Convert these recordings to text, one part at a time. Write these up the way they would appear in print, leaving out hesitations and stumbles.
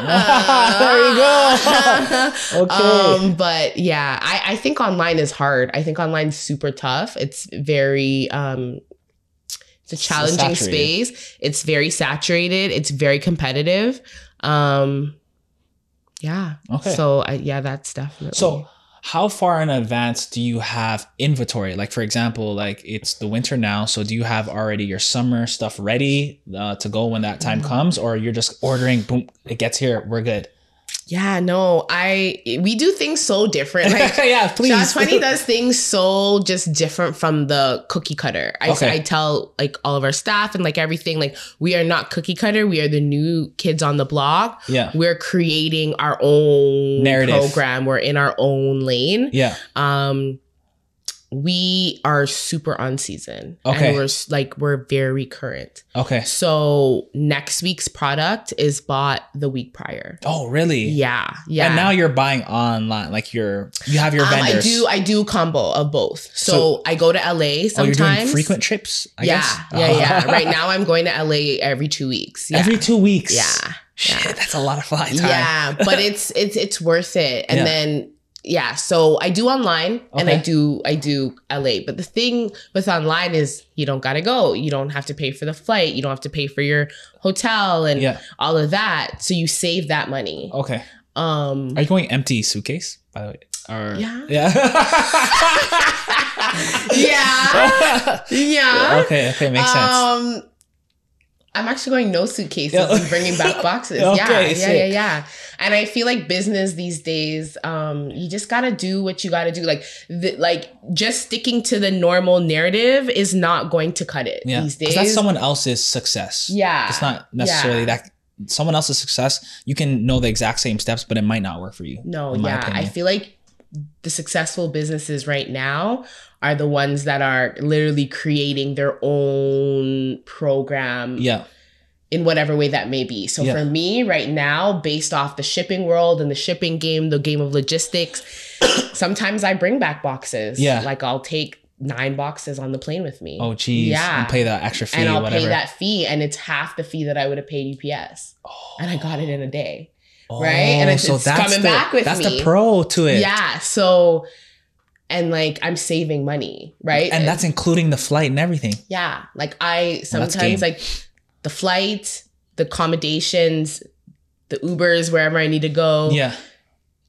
There you go. Okay. But yeah, I think online is hard. I think online is super tough. It's very, it's a challenging space. It's very saturated. It's very competitive. Yeah. Okay. So that's definitely. So how far in advance do you have inventory? Like, for example, like it's the winter now. So do you have already your summer stuff ready to go when that time comes, or you're just ordering, boom, it gets here, we're good? Yeah, no, we do things so different. Like, yeah, please. Shot 20 does things so just different from the cookie cutter. I tell like all of our staff and like everything, like we are not cookie cutter. We are the new kids on the block. Yeah. We're creating our own narrative program. We're in our own lane. Yeah. We are super on season. Okay. And we're very current. Okay. So next week's product is bought the week prior. Oh, really? Yeah. Yeah. And now you're buying online, like you have your vendors. I do combo of both. So I go to LA sometimes. Oh, you're doing frequent trips, I guess? Yeah. Right now I'm going to LA every 2 weeks. Yeah. Every 2 weeks? Yeah. Shit, that's a lot of flight time. Yeah, but it's worth it. And then so I do online and I do LA. But the thing with online is you don't gotta go. You don't have to pay for the flight. You don't have to pay for your hotel and all of that. So you save that money. Okay. Are you going empty suitcase, by the way? Or yeah. Okay, makes sense. I'm actually going no suitcases and bringing back boxes. Yeah. And I feel like business these days, you just got to do what you got to do. Like just sticking to the normal narrative is not going to cut it these days. That's someone else's success. Yeah. It's not necessarily that someone else's success. You can know the exact same steps, but it might not work for you. No, I feel like the successful businesses right now are the ones that are literally creating their own program. Yeah. In whatever way that may be. So for me right now, based off the shipping world and the shipping game, the game of logistics, sometimes I bring back boxes. Yeah. Like I'll take 9 boxes on the plane with me. Oh, geez. Yeah. And pay that extra fee. And I'll pay that fee. And it's half the fee that I would have paid UPS. Oh. And I got it in a day. Right? And it's coming back with me. That's the pro to it. Yeah. So, and like I'm saving money, right? And that's including the flight and everything. Yeah. Like I sometimes like the flight, the accommodations, the Ubers, wherever I need to go. Yeah.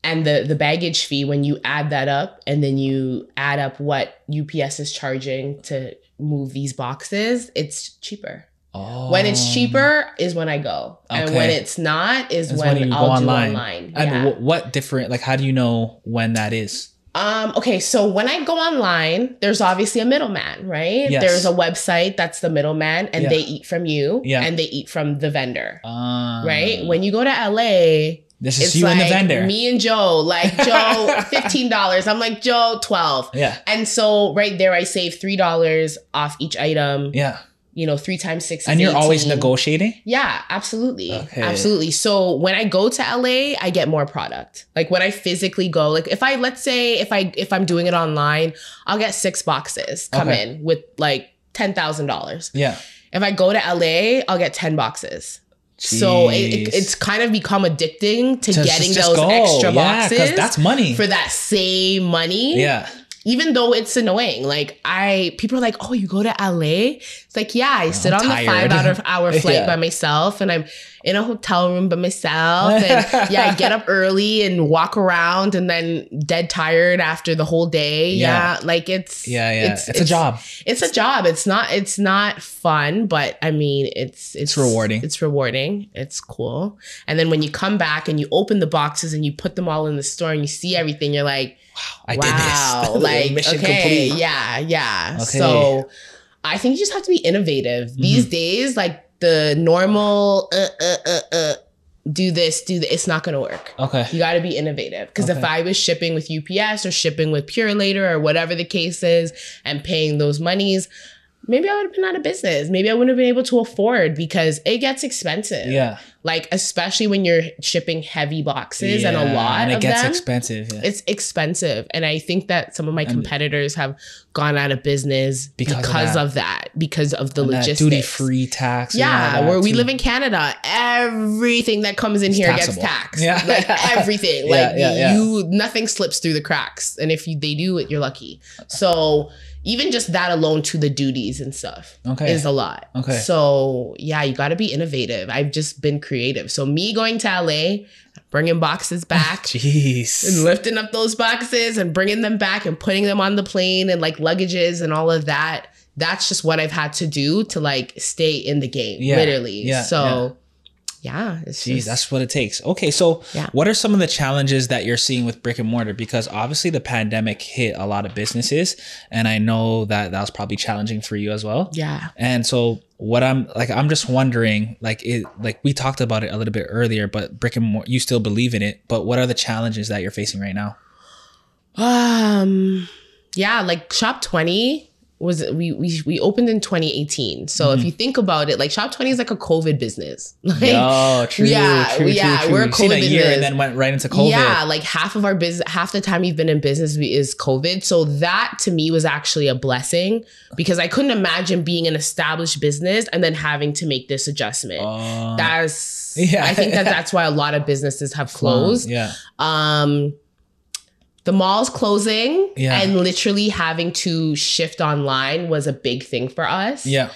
And the baggage fee, when you add that up and then you add up what UPS is charging to move these boxes, it's cheaper. Oh. When it's cheaper is when I go. Okay. And when it's not is when I'll do online. And what different, like how do you know when that is? Okay, so when I go online, there's obviously a middleman, right? Yes. There's a website that's the middleman and they eat from you and they eat from the vendor, right? When you go to LA, this is you and the vendor. Me and Joe, like Joe, $15. I'm like, Joe, $12. Yeah. And so right there, I save $3 off each item. Yeah. 3 times 6 is And you're 18. always negotiating? Yeah, absolutely. Okay. Absolutely. So when I go to LA, I get more product. Like when I physically go, like if I'm doing it online, I'll get 6 boxes come in with like $10,000. Yeah. If I go to LA, I'll get 10 boxes. Jeez. So it's kind of become addicting to getting those extra boxes. Because that's money. For that same money. Yeah. Even though it's annoying, like people are like, "Oh, you go to LA?" It's like, yeah, I sit on the 5-hour flight by myself, and I'm in a hotel room by myself, and I get up early and walk around, and then dead tired after the whole day. Yeah, like it's a job. It's a job. It's not fun, but I mean, it's rewarding. It's rewarding. It's cool. And then when you come back and you open the boxes and you put them all in the store and you see everything, you're like, I did this. Like, mission complete. Yeah. Okay. So I think you just have to be innovative. These days, like the normal do this, it's not going to work. Okay. You got to be innovative. Because if I was shipping with UPS or shipping with Pure Later or whatever the case is and paying those monies, maybe I would have been out of business. Maybe I wouldn't have been able to afford because it gets expensive. Yeah. Like, especially when you're shipping heavy boxes and a lot and it of gets them. expensive. Yeah. It's expensive. And I think that some of my competitors have gone out of business because of that, because of the logistics. Duty-free tax. Yeah, where we live in Canada, everything that comes in here taxable. gets taxed. Yeah. Like everything. Nothing slips through the cracks. And if they do it, you're lucky. So even just that alone to the duties and stuff is a lot. Okay. So yeah, you got to be innovative. I've just been creative. So me going to LA, bringing boxes back, and lifting up those boxes and bringing them back and putting them on the plane and like luggages and all of that. That's just what I've had to do to like stay in the game, literally. Yeah. So yeah, that's what it takes. Okay, so what are some of the challenges that you're seeing with brick and mortar? Because obviously the pandemic hit a lot of businesses, and I know that was probably challenging for you as well. Yeah. And so I'm just wondering, like we talked about it a little bit earlier, but brick and mortar, you still believe in it, but what are the challenges that you're facing right now? Yeah, like Shop 20 was we opened in 2018. So if you think about it, like Shop 20 is like a COVID business. Like, true. We're a COVID business. Year and then went right into COVID. Yeah, like half of our business, half the time you've been in business is COVID. So that to me was actually a blessing because I couldn't imagine being an established business and then having to make this adjustment. I think that's why a lot of businesses have closed. Yeah. The mall's closing and literally having to shift online was a big thing for us. Yeah.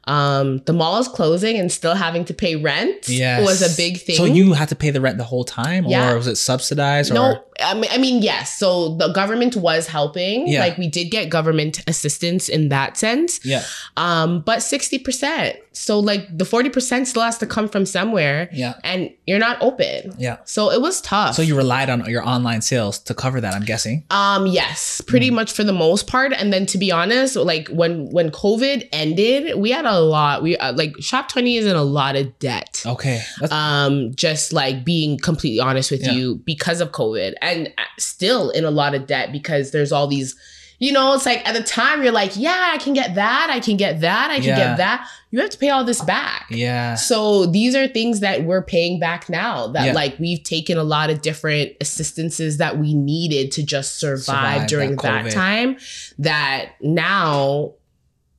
The mall is closing and still having to pay rent was a big thing. So you had to pay the rent the whole time, or was it subsidized? No, I mean, yes. So the government was helping. Yeah. Like we did get government assistance in that sense. Yeah. But 60%. So like the 40% still has to come from somewhere. Yeah. And you're not open. Yeah. So it was tough. So you relied on your online sales to cover that, I'm guessing. Yes, pretty much for the most part. And then to be honest, like when COVID ended, we had a lot. We like Shop 20 is in a lot of debt. Okay. Just like being completely honest with you because of COVID, and still in a lot of debt because there's all these, it's like at the time you're like, yeah, I can get that. I can get that. I can get that. You have to pay all this back. Yeah. So these are things that we're paying back now that like we've taken a lot of different assistances that we needed to just survive during that time, that now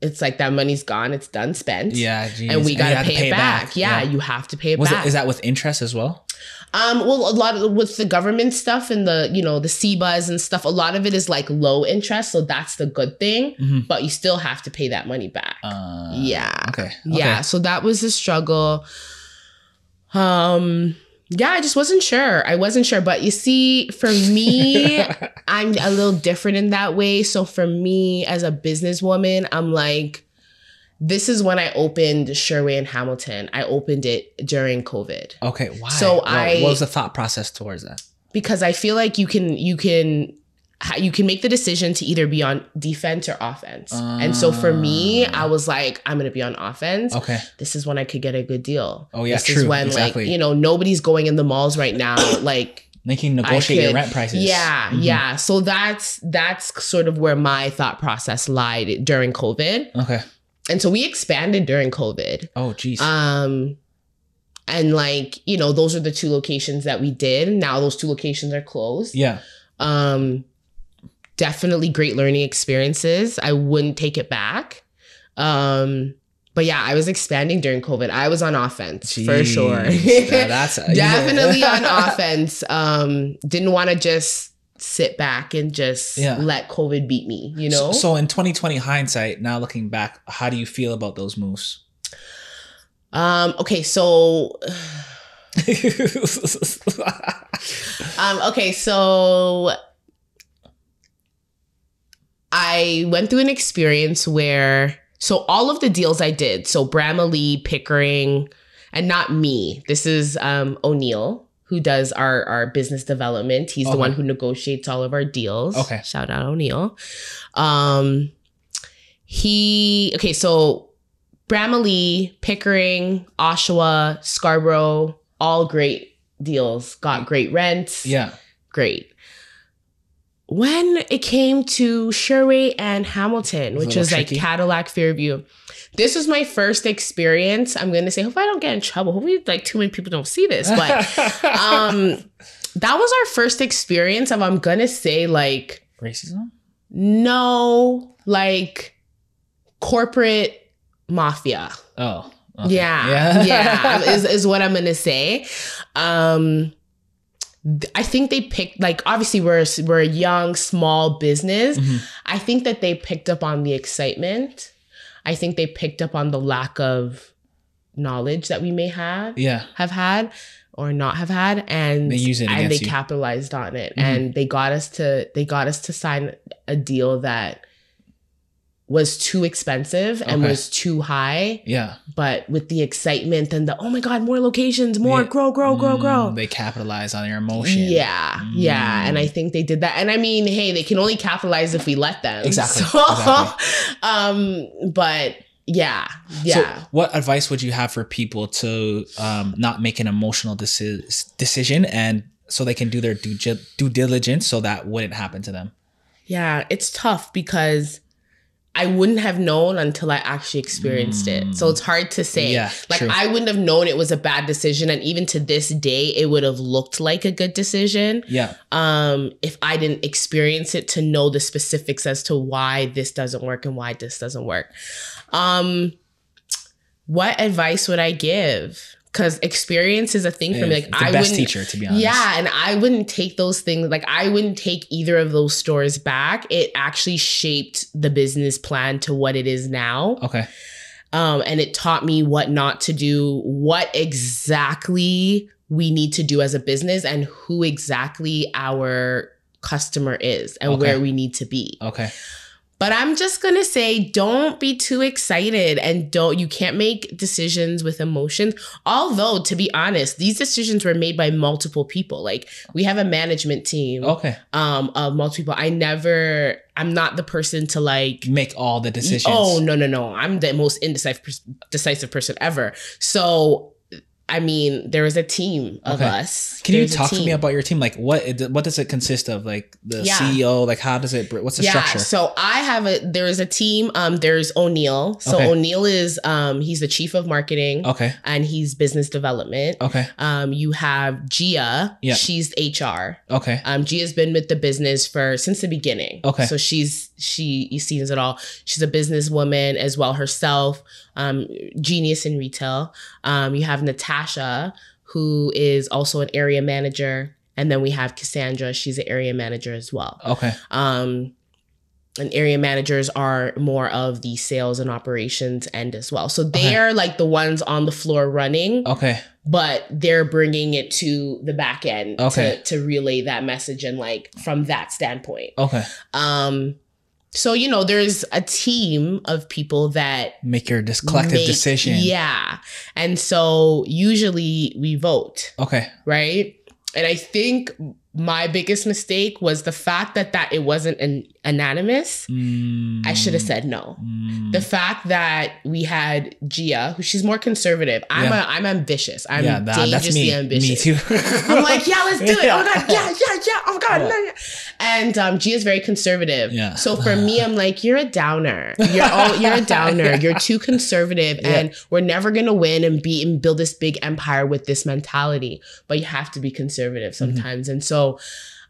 it's like that money's gone. It's done spent. Yeah. Geez. And we got to pay it back. Yeah. You have to pay it back. Is that with interest as well? Well, a lot of with the government stuff and the, the CBUS and stuff, a lot of it is like low interest. So that's the good thing, but you still have to pay that money back. Okay. Yeah. So that was the struggle. Yeah, I just wasn't sure. But you see, for me, I'm a little different in that way. So for me as a businesswoman, I'm like, this is when I opened Sherway in Hamilton. I opened it during COVID. Okay, why? So what was the thought process towards that? Because I feel like you can make the decision to either be on defense or offense. And so for me, I was like, I'm going to be on offense. Okay. This is when I could get a good deal. Oh yeah, this is when like, nobody's going in the malls right now. Like negotiate your rent prices. Yeah. Yeah. So that's sort of where my thought process lied during COVID. Okay. And so we expanded during COVID. Oh, geez. And like, those are the 2 locations that we did. Now those 2 locations are closed. Yeah. Definitely great learning experiences. I wouldn't take it back. But yeah, I was expanding during COVID. I was on offense for sure. That's definitely on offense. Didn't want to just sit back and just let COVID beat me, So in 2020 hindsight, now looking back, how do you feel about those moves? Okay, so so I went through an experience where, so all of the deals I did, so Bramalea, Pickering, and not me, this is O'Neill, who does our business development. He's the one who negotiates all of our deals. Okay. Shout out O'Neill. So Bramalea, Pickering, Oshawa, Scarborough, all great deals. Got great rents. Yeah. Great. when it came to Sherway and Hamilton, which was like Cadillac Fairview, this was my first experience. I'm going to say, hope I don't get in trouble. Hopefully like too many people don't see this, but that was our first experience of, I'm going to say like racism. No, like corporate mafia. Oh, okay. Yeah. Is what I'm going to say. I think they picked, like, obviously we're a young, small business. Mm-hmm. I think that they picked up on the excitement. I think they picked up on the lack of knowledge that we may have had or not have had. And they use it and they capitalized on it. Mm-hmm. And they got us to sign a deal that was too expensive and was too high. Yeah. But with the excitement and the, oh my God, more locations, more, grow. They capitalize on your emotion. Yeah. Yeah. And I think they did that. And I mean, hey, they can only capitalize if we let them. Exactly. But yeah. So what advice would you have for people to not make an emotional decision and so they can do their due diligence so that wouldn't happen to them? Yeah, it's tough because I wouldn't have known until I actually experienced it. So it's hard to say. Yeah, like true. I wouldn't have known it was a bad decision. And even to this day, it would have looked like a good decision. Yeah. If I didn't experience it to know the specifics as to why this doesn't work and why this doesn't work. What advice would I give? Because experience is a thing for me. Like the best teacher, to be honest. Yeah, and I wouldn't take those things. Like I wouldn't take either of those stores back. It actually shaped the business plan to what it is now. Okay. And it taught me what not to do, what exactly we need to do as a business, and who exactly our customer is and where we need to be. Okay. But I'm just going to say, don't be too excited and you can't make decisions with emotions. Although, to be honest, these decisions were made by multiple people. Like we have a management team of multiple people. I'm not the person to like make all the decisions. Oh, no. I'm the most indecisive person ever. So I mean, there is a team of us. Can you talk to me about your team? Like, what does it consist of? Like the CEO, like how does it? What's the structure? So there is a team. There's O'Neill. So O'Neill is he's the chief of marketing. Okay, and he's business development. Okay. You have Gia. Yeah. She's HR. Okay. Gia's been with the business since the beginning. Okay. So she sees it all. She's a businesswoman as well herself. Genius in retail. You have Natasha, who is also an area manager, and then we have Cassandra. She's an area manager as well. Okay. And area managers are more of the sales and operations end as well. So they are like the ones on the floor running. Okay. But they're bringing it to the back end to relay that message and like from that standpoint. Okay. So, there's a team of people that make your collective decision. Yeah. And so usually we vote. Okay. Right. And I think my biggest mistake was the fact that it wasn't unanimous. I should have said no. The fact that we had Gia, who she's more conservative. I'm ambitious. I'm dangerously ambitious. Me too. I'm like, yeah, let's do it. Oh my God, yeah. Oh my God. Yeah. And Gia's very conservative. Yeah. So for me, I'm like, you're a downer. You're a downer. You're too conservative, and we're never gonna win and build this big empire with this mentality. But you have to be conservative sometimes, and so.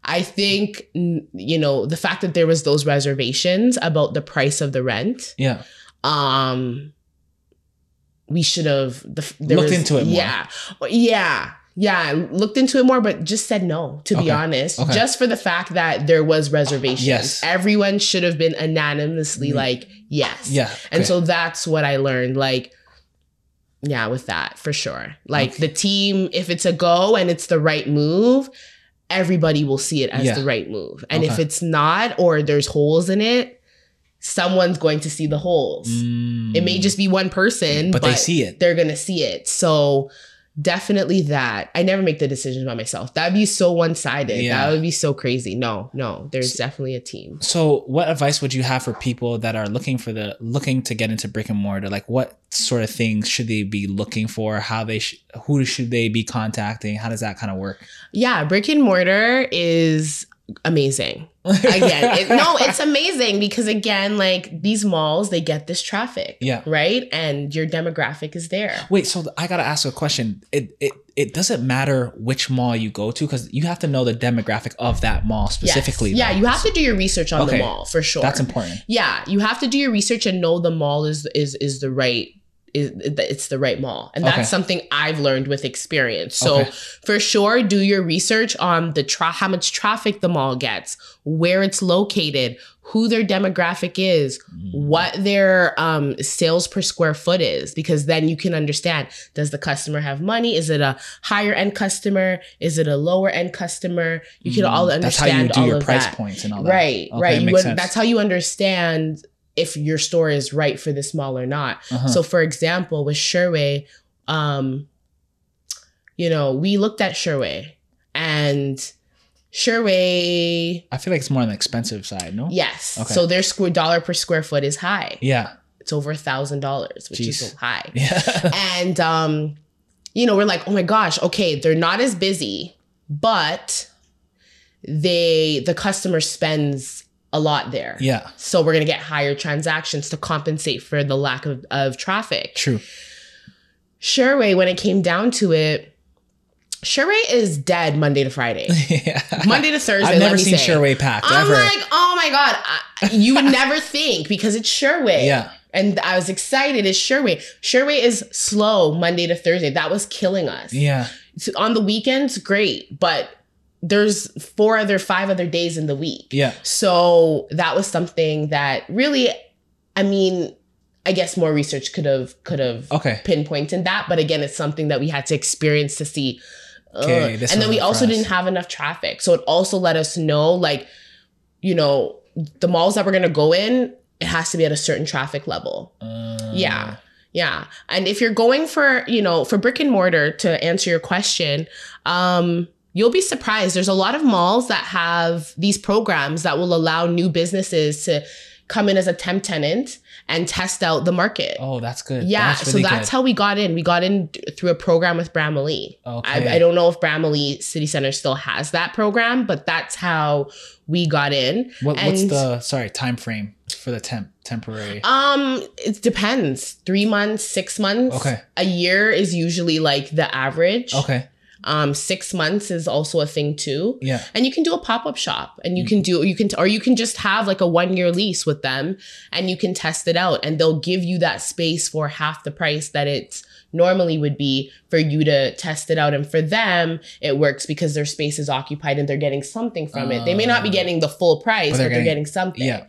I think, the fact that there was those reservations about the price of the rent. Yeah. We should have looked into it more. Yeah. Looked into it more, but just said no, to be honest. Okay. Just for the fact that there was reservations. Yes. Everyone should have been unanimously like, yes. Yeah. And so that's what I learned. Like, yeah, with that, for sure. Like the team, if it's a go and it's the right move, everybody will see it as the right move. And if it's not, or there's holes in it, someone's going to see the holes. It may just be one person, but they see it. They're going to see it. So definitely that. I never make the decisions by myself. That'd be so one-sided. Yeah. That would be so crazy. No, there's definitely a team. So what advice would you have for people that are looking to get into brick and mortar? Like what sort of things should they be looking for? Who should they be contacting? How does that kind of work? Yeah, brick and mortar is amazing. Again, it's amazing because again, like these malls, they get this traffic, right? And your demographic is there. Wait, so I gotta ask a question. It doesn't matter which mall you go to because you have to know the demographic of that mall specifically. Yes. Yeah, you have to do your research on the mall for sure. That's important. Yeah, you have to do your research and know the mall is the right. It's the right mall. And that's something I've learned with experience. So for sure, do your research on how much traffic the mall gets, where it's located, who their demographic is, what their sales per square foot is, because then you can understand, does the customer have money? Is it a higher end customer? Is it a lower end customer? You can all understand that's how you do all your of price that. Points and all that. Right. That's how you understand if your store is right for this mall or not. So for example, with Sherway, we looked at Sherway and Sherway. I feel like it's more on the expensive side, no? Yes. Okay. So their dollar per square foot is high. Yeah. It's over $1,000, which is so high. Yeah. And, we're like, oh my gosh, okay, they're not as busy, but the customer spends a lot there. Yeah. So we're going to get higher transactions to compensate for the lack of traffic. True. Sherway, when it came down to it, Sherway is dead Monday to Friday. Monday to Thursday. I've never seen Sherway packed I'm ever. like, oh my God. You would never think because it's Sherway. Yeah. And I was excited. It's Sherway. Sherway is slow Monday to Thursday. That was killing us. Yeah. So on the weekends, great. But there's 5 other days in the week. Yeah. So that was something that really, I guess more research could have pinpointed that. But again, it's something that we had to experience to see. And then we also didn't have enough traffic. So it also let us know, the malls that we're going to go in, it has to be at a certain traffic level. Yeah. Yeah. And if you're going for brick and mortar, to answer your question, you'll be surprised. There's a lot of malls that have these programs that will allow new businesses to come in as a temp tenant and test out the market. Oh, that's good. Yeah. That's really that's how we got in. We got in through a program with Bramalea. Okay. I don't know if Bramalea City Center still has that program, but that's how we got in. What's the time frame for the temporary? It depends. 3 months, 6 months. Okay. A year is usually like the average. Okay. 6 months is also a thing too. Yeah. And you can do a pop-up shop and you can just have like a 1-year lease with them and you can test it out and they'll give you that space for half the price that it normally would be for you to test it out. And for them, it works because their space is occupied and they're getting something from it. They may not be getting the full price, but they're getting something. Yeah.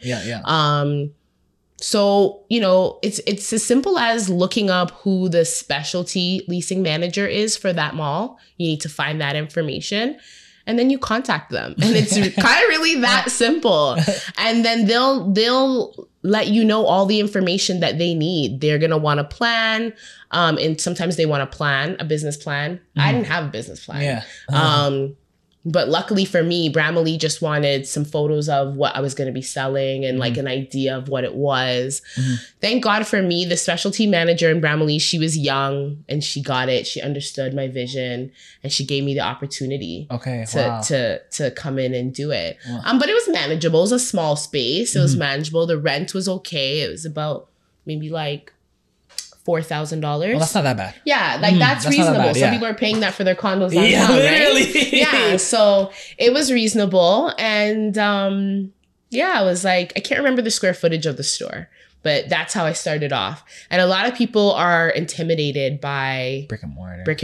So, it's as simple as looking up who the specialty leasing manager is for that mall. You need to find that information and then you contact them. And it's kind of really that simple. And then they'll let you know all the information that they need. They're going to want a plan. And sometimes they want a business plan. I didn't have a business plan. Yeah. But luckily for me, Bramalea just wanted some photos of what I was going to be selling and like an idea of what it was. Thank God for me, the specialty manager in Bramalea, she was young and she got it. She understood my vision and she gave me the opportunity to come in and do it. Wow. But it was manageable. It was a small space. It was manageable. The rent was okay. It was about maybe like $4,000. Well, that's not that bad. Yeah, that's reasonable. Bad, Some people are paying that for their condos downtown, yeah, literally. Right? Yeah, so it was reasonable. And I was like, I can't remember the square footage of the store, but that's how I started off. And a lot of people are intimidated by brick and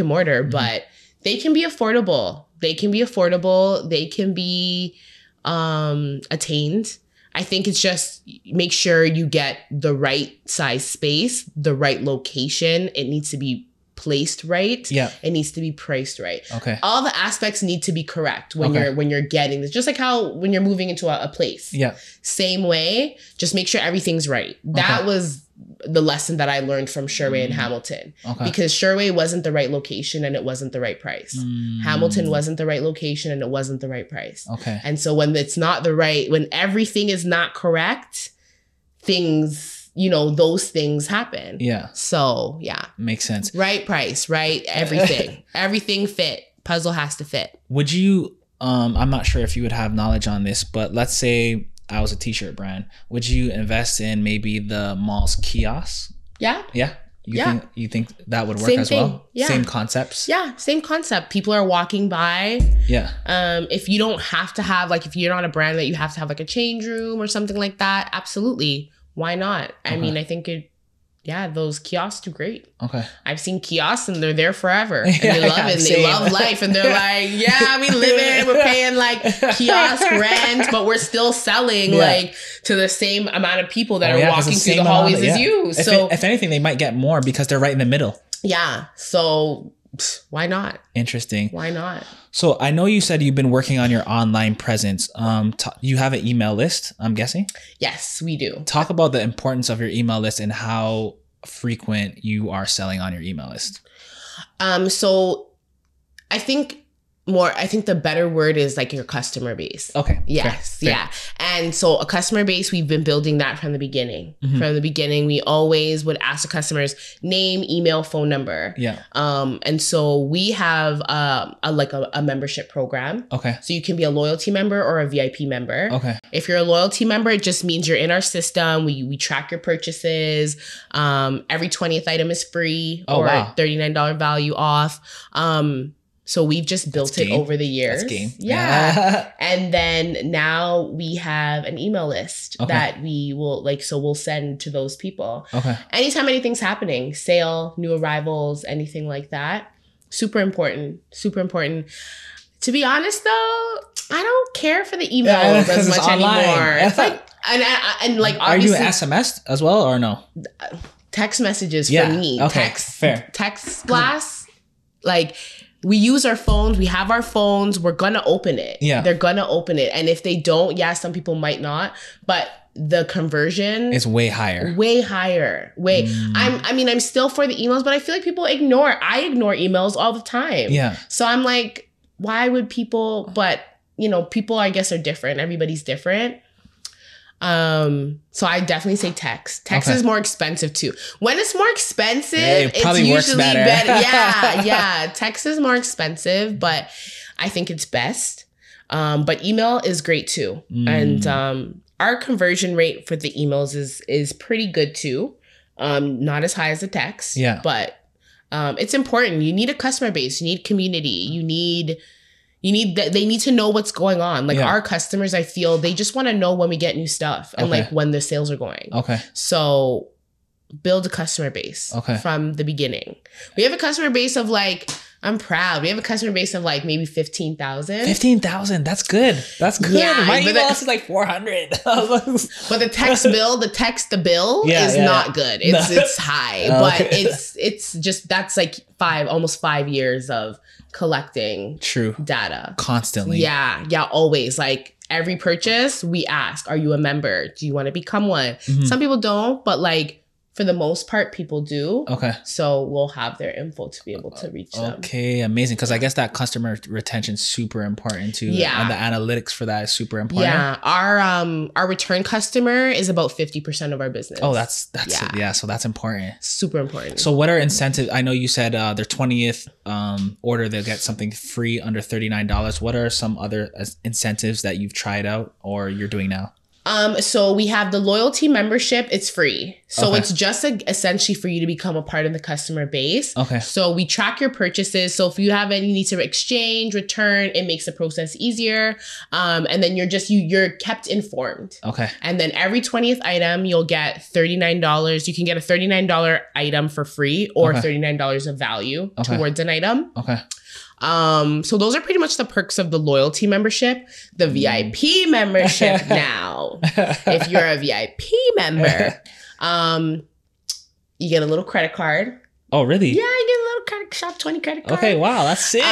mortar, but they can be affordable. They can be attained. I think it's just make sure you get the right size space, the right location. It needs to be placed right. Yeah. It needs to be priced right. Okay. All the aspects need to be correct when you're getting this. Just like how when you're moving into a place. Yeah. Same way, just make sure everything's right. That was the lesson that I learned from Sherway and Hamilton. Okay. Because Sherway wasn't the right location and it wasn't the right price. Hamilton wasn't the right location and it wasn't the right price. Okay. And so when it's not when everything is not correct, those things happen. Yeah. So yeah. Makes sense. Right price, right? Everything. Everything fit. Puzzle has to fit. Would you I'm not sure if you would have knowledge on this, but let's say I was a t-shirt brand. Would you invest in maybe the mall's kiosks? Yeah. Yeah. You think that would work Same as thing. well? Yeah. Same concepts? Yeah, same concept. People are walking by. Yeah. If you don't have to have, like, if you're not a brand that you have to have like a change room or something like that, absolutely. Why not? I mean, I think those kiosks do great. Okay. I've seen kiosks and they're there forever. And they love it. And they love life. And they're like, yeah, we live in it. We're paying like kiosk rent, but we're still selling like to the same amount of people that are walking through the hallways as you. If anything, they might get more because they're right in the middle. Yeah. So why not? Interesting. Why not? So I know you said you've been working on your online presence. You have an email list, I'm guessing? Yes, we do. Talk about the importance of your email list and how frequent you are selling on your email list. So I think the better word is like your customer base. Okay. Yes. Fair. Yeah. And so a customer base, we've been building that from the beginning. Mm-hmm. From the beginning, we always would ask the customers name, email, phone number. Yeah. And so we have a membership program. Okay. So you can be a loyalty member or a VIP member. Okay. If you're a loyalty member, it just means you're in our system. We track your purchases. Every 20th item is free or $39 value off. So we've just built it over the years. That's game. Yeah. And then now we have an email list that we will we'll send to those people. Okay. Anytime anything's happening, sale, new arrivals, anything like that. Super important. Super important. To be honest though, I don't care for the emails as much anymore. It's like, and like obviously. Are you SMS as well or no? Text messages for me. Okay. Fair. Text blasts. Like, we use our phones. We have our phones. We're going to open it. Yeah. They're going to open it. And if they don't, some people might not. But the conversion is way higher. Way higher. I'm still for the emails, but I feel like people I ignore emails all the time. Yeah. So I'm like, why would people, but people I guess are different. Everybody's different. So I definitely say text. Text is more expensive too. When it's more expensive, it's usually better. Yeah. Text is more expensive, but I think it's best. But email is great too. And our conversion rate for the emails is pretty good too. Not as high as the text. Yeah. But it's important. You need a customer base. You need community. They need to know what's going on. Like our customers, I feel they just want to know when we get new stuff and like when the sales are going. Okay. So build a customer base from the beginning. We have a customer base of like, I'm proud. We have a customer base of like maybe 15,000. 15,000. That's good. That's good. Yeah, my email is like 400. But the text bill is not good. It's high, but it's just, that's like almost 5 years of collecting data constantly. Yeah, always. Like every purchase we ask, are you a member? Do you want to become one? Some people don't, but like for the most part, people do. Okay. So we'll have their info to be able to reach them. Okay, amazing. Because I guess that customer retention is super important too. Yeah. And the analytics for that is super important. Yeah. Our return customer is about 50% of our business. Oh, that's yeah. So that's important. Super important. So what are incentives? I know you said their 20th order, they'll get something free under $39. What are some other incentives that you've tried out or you're doing now? So we have the loyalty membership. It's free. So it's just essentially for you to become a part of the customer base. Okay. So we track your purchases. So if you have any need to exchange, return, it makes the process easier. And then you're kept informed. Okay. And then every 20th item, you'll get $39. You can get a $39 item for free or $39 of value towards an item. Okay. So those are pretty much the perks of the loyalty membership. The VIP membership now, if you're a VIP member, you get a little credit card. Oh, really? Yeah, you get a little credit shop 20 credit card. Okay, wow, that's sick.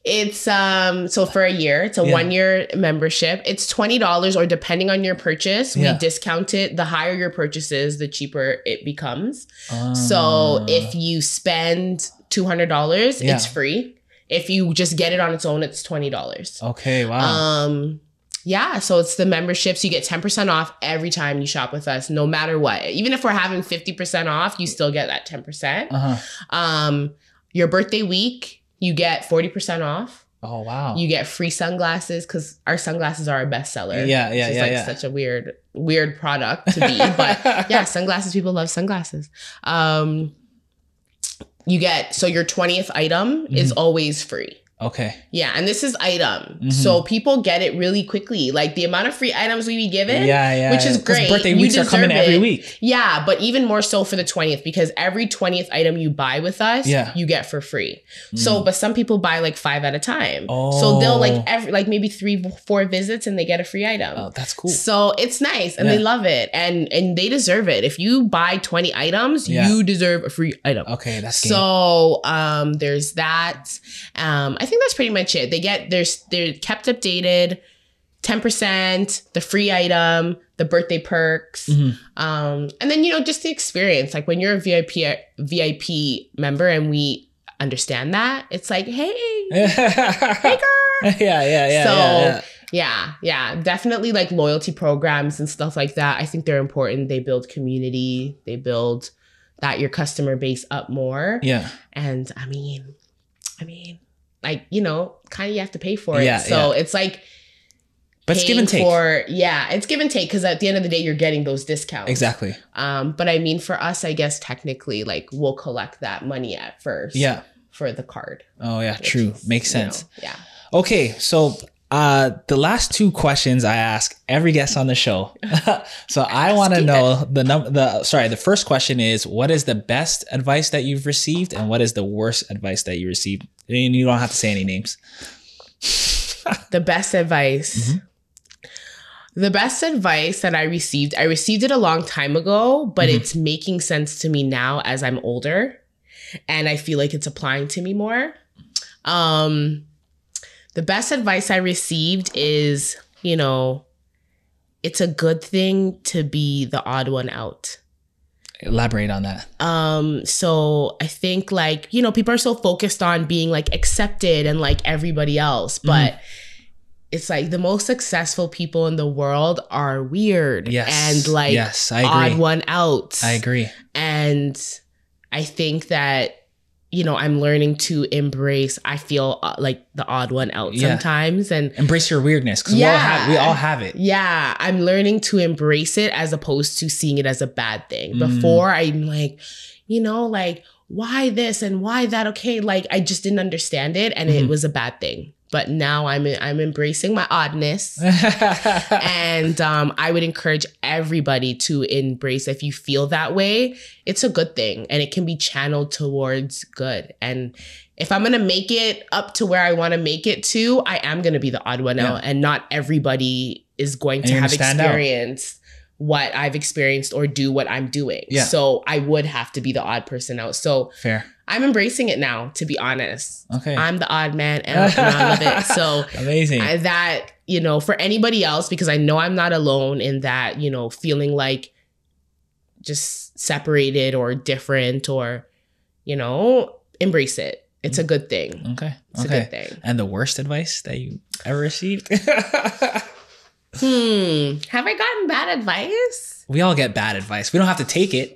It's so for a year, it's a 1 year membership. It's $20 or depending on your purchase, we discount it. The higher your purchases, the cheaper it becomes. So if you spend $200, it's free. If you just get it on its own, it's $20. Okay, wow. Yeah, so it's the memberships. You get 10% off every time you shop with us, no matter what. Even if we're having 50% off, you still get that 10%. Your birthday week, you get 40% off. Oh, wow. You get free sunglasses because our sunglasses are our best seller. Yeah. It's such a weird product to be. But yeah, sunglasses, people love sunglasses. You get, so your 20th item is always free. Okay. Yeah, and this is item. So people get it really quickly. Like the amount of free items we be given, which is great. Birthday weeks are coming every week. Yeah, but even more so for the 20th, because every 20th item you buy with us, you get for free. So, but some people buy like 5 at a time. So they'll like maybe 3-4 visits and they get a free item. Oh, that's cool. So it's nice and they love it and they deserve it. If you buy 20 items, you deserve a free item. Okay, that's game. So there's that. I think that's pretty much it. They're kept updated, 10%, the free item, the birthday perks, and then just the experience. Like when you're a VIP member, and we understand that, it's like, hey, hey girl, yeah. Yeah, definitely like loyalty programs and stuff like that. I think they're important. They build community. They build that your customer base up more. Yeah, and I mean. Like, kind of you have to pay for it. So it's like, but it's give and take. It's give and take because at the end of the day, you're getting those discounts. Exactly. But I mean, for us, I guess technically, like we'll collect that money at first. Yeah. For the card. Oh yeah, true. Makes sense. Yeah. Okay, so the last 2 questions I ask every guest on the show. So I want to know the first question is, what is the best advice that you've received and what is the worst advice that you received? And you don't have to say any names. The best advice. The best advice that I received it a long time ago, but it's making sense to me now as I'm older and I feel like it's applying to me more. The best advice I received is, it's a good thing to be the odd one out. Elaborate on that. So I think like, people are so focused on being like accepted and like everybody else, but it's like the most successful people in the world are weird and like I agree. Odd one out. I agree. And I think that, I'm learning to embrace, I feel like the odd one out sometimes and embrace your weirdness. Cause we all have it. Yeah. I'm learning to embrace it as opposed to seeing it as a bad thing. Before I'm like, like why this and why that? Okay. Like I just didn't understand it and it was a bad thing. But now I'm embracing my oddness. And I would encourage everybody to embrace, if you feel that way, it's a good thing and it can be channeled towards good. And if I'm going to make it up to where I want to make it to, I am going to be the odd one out, and not everybody is going to have experienced what I've experienced or do what I'm doing. Yeah. So I would have to be the odd person out. So fair. I'm embracing it now, to be honest. Okay. I'm the odd man and I love it. So amazing. That, for anybody else, because I know I'm not alone in that, feeling like just separated or different or, embrace it. It's a good thing. Okay. It's a good thing. And the worst advice that you ever received? Have I gotten bad advice? We all get bad advice. We don't have to take it.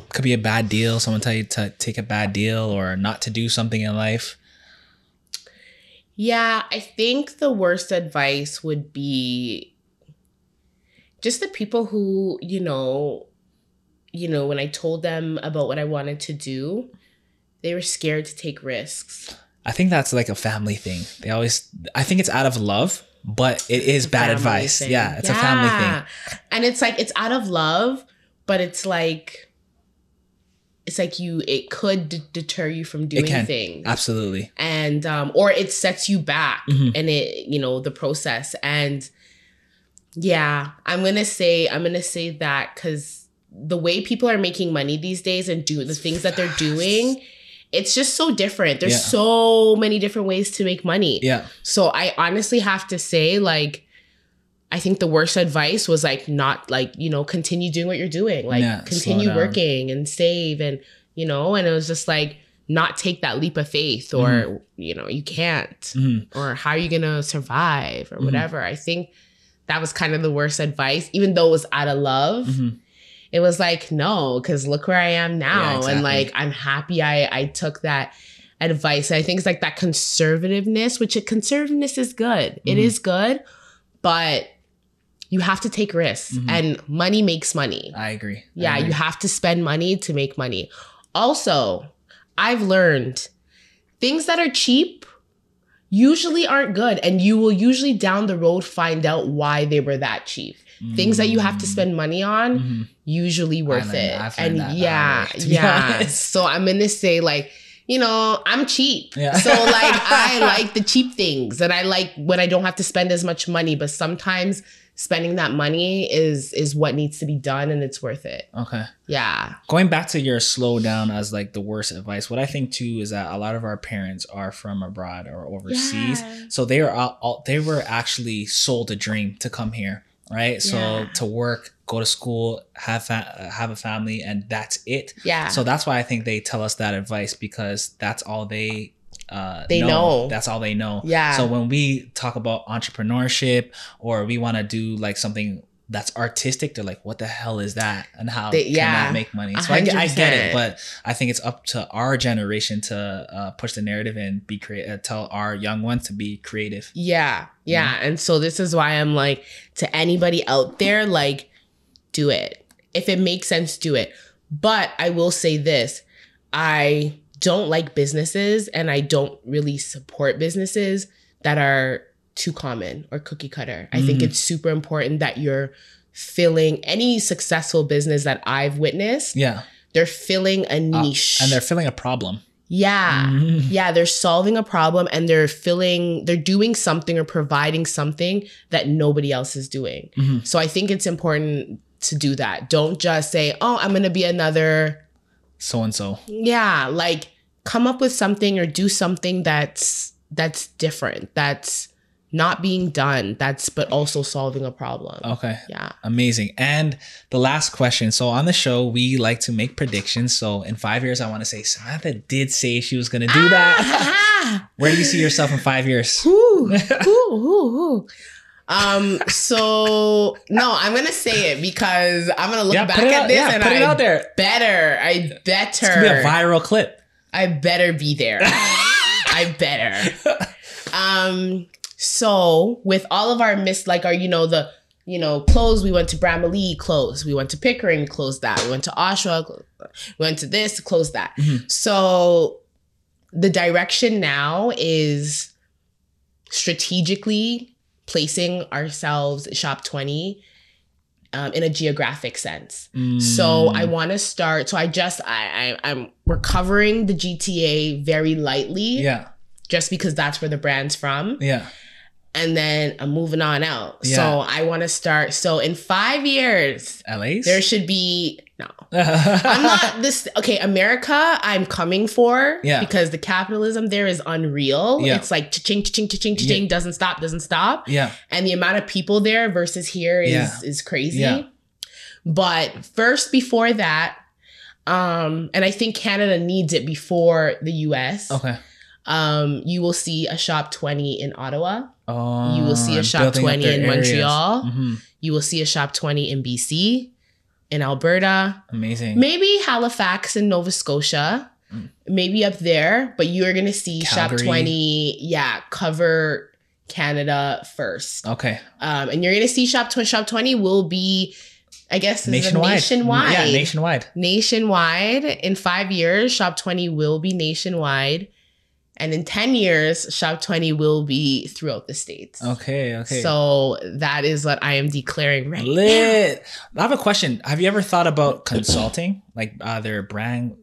Could be a bad deal. Someone tell you to take a bad deal or not to do something in life. Yeah, I think the worst advice would be just the people who, when I told them about what I wanted to do, they were scared to take risks. I think that's like a family thing. I think it's out of love, but it is bad advice. Thing. Yeah, it's a family thing. And it's like, it's out of love, but it's like it could deter you from doing things. Absolutely. And, or it sets you back in it, the process. And yeah, I'm going to say that because the way people are making money these days and do the things that they're doing, it's just so different. There's so many different ways to make money. Yeah. So I honestly have to say, like, I think the worst advice was like, not like, continue doing what you're doing. Like continue working and save and, and it was just like, not take that leap of faith or, you can't, or how are you going to survive or whatever. I think that was kind of the worst advice, even though it was out of love. Mm-hmm. It was like, no, because look where I am now. Yeah, exactly. And like, I'm happy I took that advice. I think it's like that conservativeness, which conservativeness is good. Mm-hmm. It is good, but you have to take risks, mm-hmm. and money makes money. I agree. Yeah, you have to spend money to make money. Also, I've learned things that are cheap usually aren't good, and you will usually down the road find out why they were that cheap. Mm-hmm. Things that you have to spend money on, mm-hmm. usually worth it. And yeah. So I'm gonna say like, you know, I'm cheap. Yeah. So like I like the cheap things, and I like when I don't have to spend as much money, but sometimes spending that money is what needs to be done, and it's worth it. Okay. Yeah. Going back to your slow down as like the worst advice, what I think too is that a lot of our parents are from abroad or overseas. Yeah. So they were actually sold a dream to come here, right? So to work, go to school, have a family, and that's it. Yeah. So that's why I think they tell us that advice, because that's all they know. That's all they know. Yeah. So when we talk about entrepreneurship, or we want to do like something that's artistic, they're like, what the hell is that? And how can that make money? So I get it, but I think it's up to our generation to push the narrative and be creative, tell our young ones to be creative. Yeah. Yeah. And so this is why I'm like, to anybody out there, like, do it. If it makes sense, do it. But I will say this, I don't like businesses, and I don't really support businesses that are too common or cookie cutter. I think it's super important that you're filling any successful business that I've witnessed. Yeah. They're filling a niche. And they're filling a problem. Yeah. Mm-hmm. Yeah. They're solving a problem, and they're doing something or providing something that nobody else is doing. Mm-hmm. So I think it's important to do that. Don't just say, oh, I'm going to be another so-and-so. Yeah. Like, come up with something or do something that's different, that's not being done, but also solving a problem. Okay. Yeah. Amazing. And the last question. So on the show, we like to make predictions. So in 5 years, I want to say Samantha did say she was going to do that. Where do you see yourself in 5 years? So no, I'm gonna say it because I'm gonna look back at this and put it out there. I better. It's gonna be a viral clip. I better be there. I better. So with all of our closed, we went to Bramalea, closed. We went to Pickering, closed that. We went to Oshawa, we went to this, closed that. Mm-hmm. So the direction now is strategically placing ourselves, Shop 20, in a geographic sense. So I want to start. So we're covering the GTA very lightly. Yeah. Just because that's where the brand's from. Yeah. And then I'm moving on out. Yeah. So I want to start. So in 5 years, LA's? There should be, no. I'm not this, okay, America, I'm coming for. Yeah. Because the capitalism there is unreal. Yeah. It's like cha-ching, cha-ching, cha-ching, cha-ching, doesn't stop. Yeah. And the amount of people there versus here is crazy. Yeah. But first, before that, and I think Canada needs it before the US. Okay. You will see a Shop 20 in Ottawa. Oh, you will see a Shop 20 in Montreal. Mm-hmm. You will see a Shop 20 in BC, in Alberta. Amazing. Maybe Halifax in Nova Scotia. Maybe up there. But you're going to see Calgary. Shop 20, cover Canada first. Okay. And you're going to see Shop 20 will be, I guess, nationwide. Yeah, nationwide. Nationwide. In 5 years, Shop 20 will be nationwide. And in 10 years, Shop 20 will be throughout the States. Okay. So that is what I am declaring right now. I have a question. Have you ever thought about consulting? Like either brand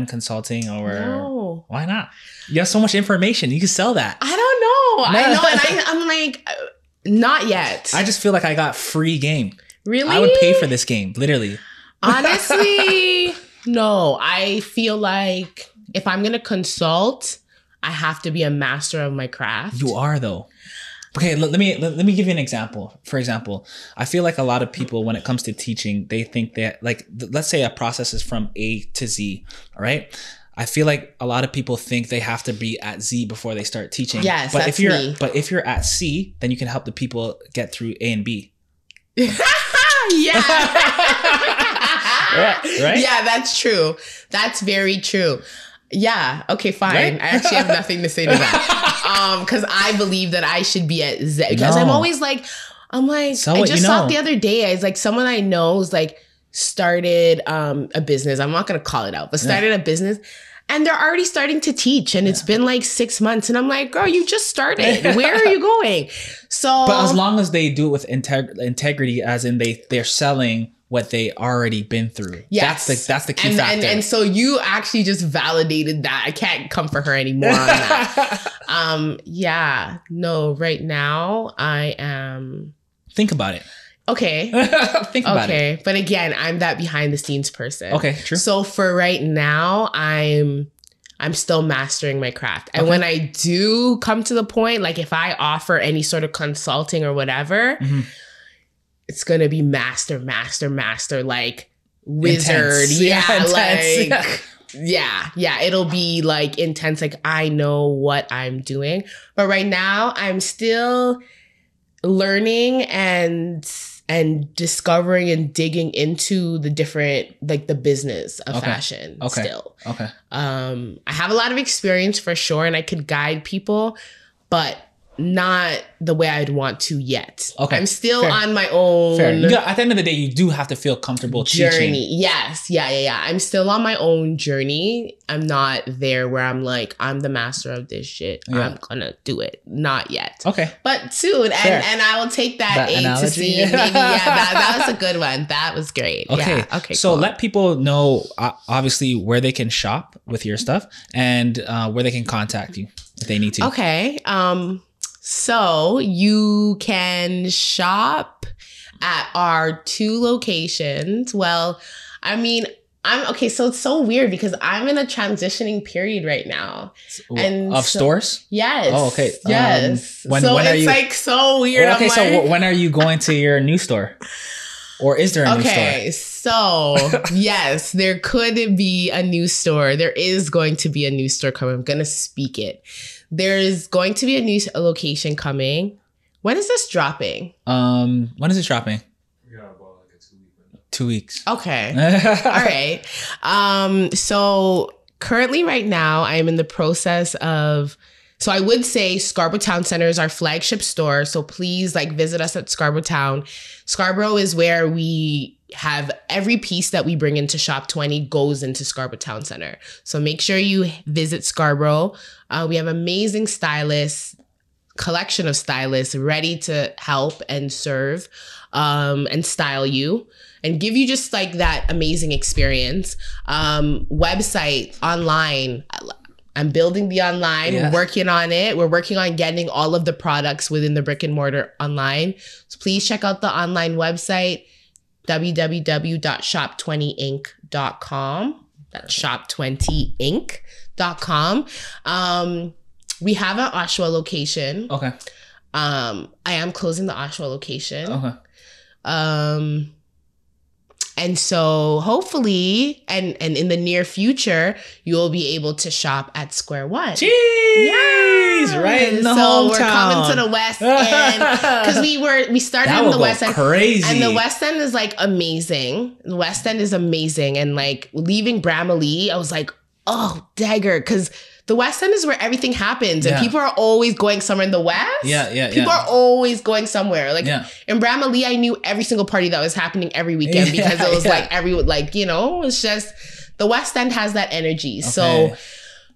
consulting or... No. Why not? You have so much information. You can sell that. I don't know. I know. And I'm like, not yet. I just feel like I got free game. Really? I would pay for this game, literally. Honestly, no. I feel like... if I'm going to consult, I have to be a master of my craft. You are, though. Okay, let me give you an example. For example, I feel like a lot of people, when it comes to teaching, they think that, like, let's say a process is from A to Z, all right? I feel like a lot of people think they have to be at Z before they start teaching. Yes, but that's if you're at C, then you can help the people get through A and B. Yeah. Right? Yeah, that's true. That's very true. Yeah. Okay, fine. Right? I actually have nothing to say to that. Because I believe that I should be at Z. Because I'm always like, I just saw it the other day. I was like, someone I know is like started a business. I'm not going to call it out, but started a business. And they're already starting to teach. And it's been like 6 months. And I'm like, girl, you just started. Where are you going? So, but as long as they do it with integrity, as in they're selling what they already been through. Yes. That's the key factor. And so you actually just validated that. I can't come for her anymore on that. Yeah. No, right now I am. Think about it. Okay. Think about it. Okay. But again, I'm that behind the scenes person. Okay, true. So for right now, I'm still mastering my craft. And when I do come to the point, like if I offer any sort of consulting or whatever, it's going to be master, like wizard. Intense. Yeah. It'll be like intense. Like I know what I'm doing. But right now I'm still learning and discovering and digging into the different, like the business of fashion still. Okay. I have a lot of experience for sure, and I could guide people, but not the way I'd want to yet. Okay. I'm still on my own. Fair. At the end of the day, you do have to feel comfortable journey. Teaching. Yes. Yeah. I'm still on my own journey. I'm not there where I'm like, I'm the master of this shit. Yeah. I'm gonna do it. Not yet. Okay. But soon. And I will take that A analogy. To C. Maybe, that was a good one. That was great. Okay. Yeah. Okay. So let people know, obviously, where they can shop with your stuff and where they can contact you if they need to. Okay. So you can shop at our 2 locations. Well, I mean, so it's so weird because I'm in a transitioning period right now. And stores? Yes. Oh, okay. Yes. When so are it's you, like so weird. Okay, so when are you going to your new store? Or is there a new store? Okay, so yes, there could be a new store. There is going to be a new store coming. I'm going to speak it. There is going to be a new location coming. When is this dropping? When is it dropping? Yeah, about like a 2 week window. 2 weeks. Okay. All right. So currently right now I am in the process of, so I would say Scarborough Town Center is our flagship store. So please visit us at Scarborough Town. Scarborough is where we have every piece that we bring into Shop 20 goes into Scarborough Town Center. So make sure you visit Scarborough. We have amazing stylists, collection of stylists ready to help and serve and style you and give you just that amazing experience. Website, online. I'm building the online. We're working on it. We're working on getting all of the products within the brick and mortar online. So please check out the online website, www.shop20inc.com. That's shop20inc.com. We have an Oshawa location. Okay. I am closing the Oshawa location. Okay. And so hopefully, and in the near future, you'll be able to shop at Square One. Jeez! Yes! Right in the hometown. We're coming to the West End because we started in the West End. Crazy. And the West End is amazing. The West End is amazing. And leaving Bramalea, I was like, oh, dagger, because the West End is where everything happens, and people are always going somewhere in the West. People are always going somewhere. In Bramalea, I knew every single party that was happening every weekend because it was it's just the West End has that energy. Okay. So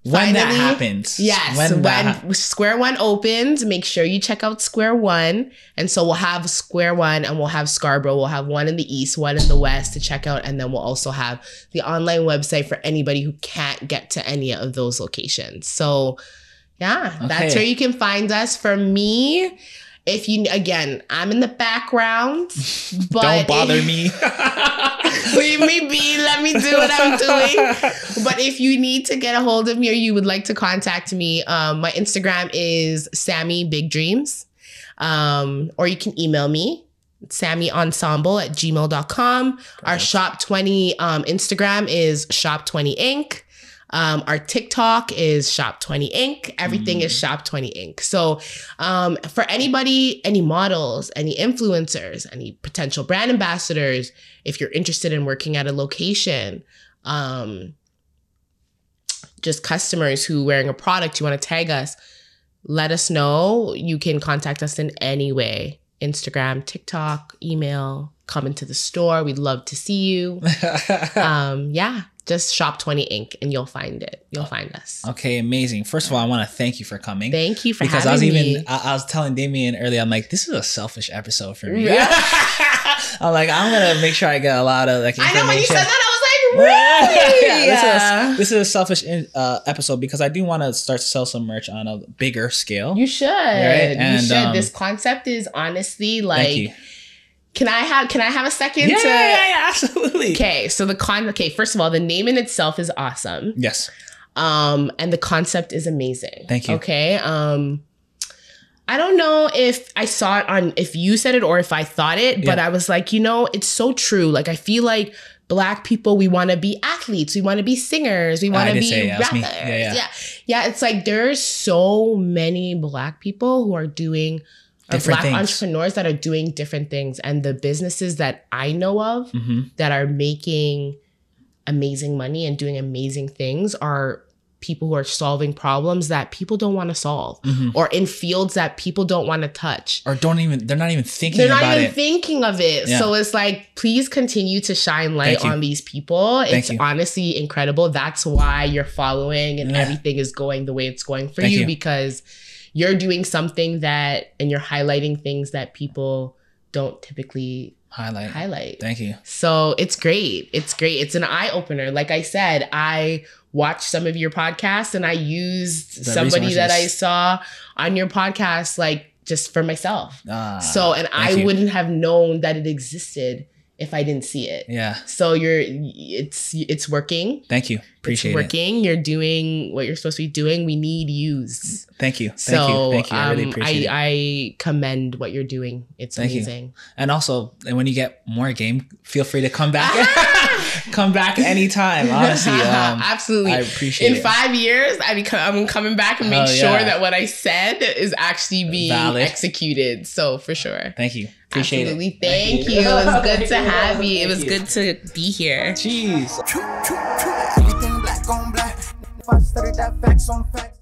when that happens, when Square One opens, make sure you check out Square One. And so we'll have Square One and we'll have Scarborough. We'll have one in the East, one in the West to check out. And then we'll also have the online website for anybody who can't get to any of those locations. So that's where you can find us. For me, I'm in the background, but don't bother me. Leave me be. Let me do what I'm doing. But if you need to get a hold of me or you would like to contact me, my Instagram is Sammy Big Dreams. Or you can email me, sammyensemble@gmail.com. Our Shop 20 Instagram is Shop 20 Inc. Our TikTok is Shop 20 Inc. Everything is Shop 20 Inc. So for anybody, any models, any influencers, any potential brand ambassadors, if you're interested in working at a location, just customers who wearing a product, you want to tag us, let us know. You can contact us in any way. Instagram, TikTok, email, come into the store. We'd love to see you. Just Shop 20 Inc. and you'll find it. You'll find us. Okay, amazing. First of all, I want to thank you for coming. Thank you for having me. I was telling Damien earlier, I'm like, this is a selfish episode for me. I'm like, I'm going to make sure I get a lot of like information. I know when you said that, I was like, really? This is a selfish episode because I do want to start to sell some merch on a bigger scale. You should. Right? You should. This concept is honestly like... Thank you. Can I have a second? Yeah, absolutely. Okay, so first of all, the name in itself is awesome. Yes. And the concept is amazing. Thank you. Okay. I don't know if I saw it if you said it or if I thought it, but I was like, it's so true. Like, I feel like Black people, we want to be athletes. We want to be singers. We want to be rappers. Yeah. It's like there's so many Black people who are doing Black entrepreneurs that are doing different things. And the businesses that I know of that are making amazing money and doing amazing things are people who are solving problems that people don't want to solve or in fields that people don't want to touch or they're not even thinking about it. They're not even thinking of it. Yeah. So it's like, please continue to shine light on these people. It's honestly incredible. That's why you're following and everything is going the way it's going for you because you're doing something and you're highlighting things that people don't typically highlight. Thank you. So it's great. It's an eye opener. Like I said, I watched some of your podcasts and I used somebody that I saw on your podcast, like just for myself. I wouldn't have known that it existed if I didn't see it. Yeah. So it's working. Thank you. Appreciate it. It's working. You're doing what you're supposed to be doing. We need yous. Thank you. Thank you. I really appreciate it. I commend what you're doing. It's amazing. And also, when you get more game, feel free to come back. Come back anytime. Honestly, absolutely. I appreciate it. In 5 years, I'm coming back and make sure that what I said is actually being executed. So for sure. Thank you. Appreciate it. Thank you. It was good to have you. It was good to be here. Jeez. Everything black on black. If I studied that facts on facts.